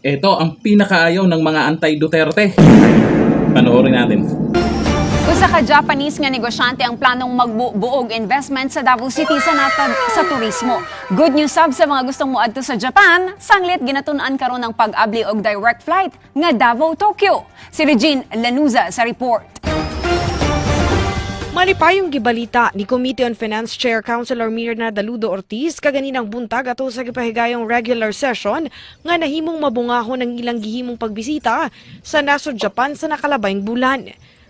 Ito ang pinakaayaw ng mga anti-Duterte. Panoorin natin. Usa ka Japanese nga negosyante ang planong magbuog investment sa Davao City sa natag sa turismo. Good news sab sa mga gustong moadto sa Japan, sanglit ginatun-an karon ng pag-abli og direct flight nga Davao Tokyo. Si Regine Lanuza sa report. Malipayong gibalita ni Committee on Finance Chair Councilor Mirna Daludo Ortiz kaganinang buntag ato sa gipahigayong regular session nga nahimong mabungahon ng ilang gihimong pagbisita sa nasod Japan sa nakalabayng bulan.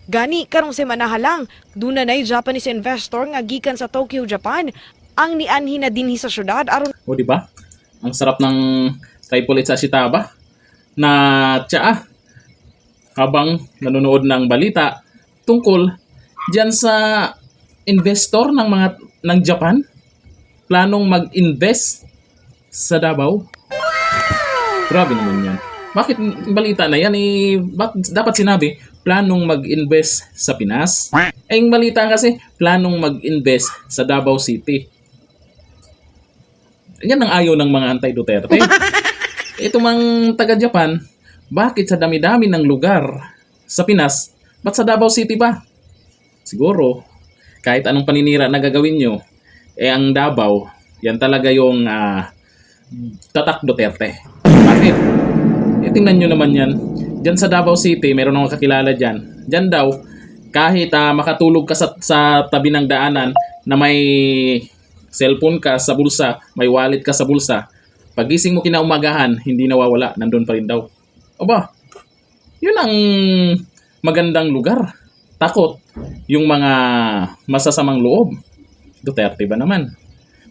Gani karong semana lang, dunay Japanese investor nga gikan sa Tokyo, Japan ang nianhi na dinhi sa syudad aron O di ba? Ang sarap ng triple sa Shitaba na tsaa habang nanonood ng balita tungkol diyan sa investor ng Japan planong mag-invest sa Davao. Grabe naman 'yan. Bakit balita na 'yan dapat sinabi planong mag-invest sa Pinas? Ang balita kasi planong mag-invest sa Davao City. Yan ang ayaw ng mga anti-Duterte. Ito mang taga-Japan, bakit sa dami-dami ng lugar sa Pinas, ba't sa Davao City pa? Siguro, kahit anong paninira na gagawin nyo, ang Davao, yan talaga yung tatak Duterte. Bakit? Tingnan nyo naman yan. Diyan sa Davao City, meron akong kakilala dyan. Diyan daw, kahit makatulog ka sa tabi ng daanan na may cellphone ka sa bulsa, may wallet ka sa bulsa, pagising mo kinaumagahan, hindi nawawala, nandun pa rin daw. Aba, yun ang magandang lugar. Takot yung mga masasamang loob. Duterte ba naman?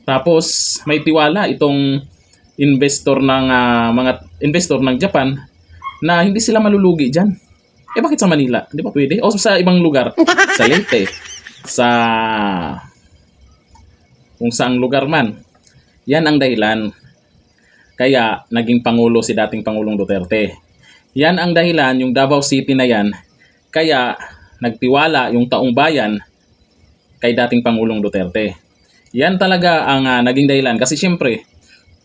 Tapos may tiwala itong investor ng mga investor ng Japan na hindi sila malulugi diyan. Bakit sa Manila? Hindi ba pwede? O sa ibang lugar, sa Leyte, sa kung saang lugar man. Yan ang dahilan kaya naging pangulo si dating Pangulong Duterte. Yan ang dahilan yung Davao City na yan kaya nagtiwala yung taong bayan kay dating Pangulong Duterte. Yan talaga ang naging dahilan. Kasi siyempre,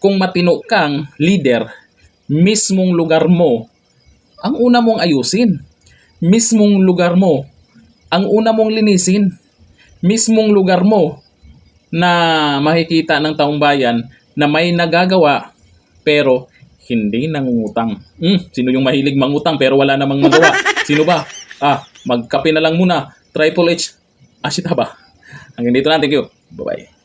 kung matino kang leader, mismong lugar mo, ang una mong ayusin. Mismong lugar mo, ang una mong linisin. Mismong lugar mo na makikita ng taong bayan na may nagagawa pero hindi nangungutang. Sino yung mahilig mangutang pero wala namang magawa? Sino ba? Magkape na lang muna. Triple H. Shitaba. Hanggang dito na. Thank you. Bye-bye.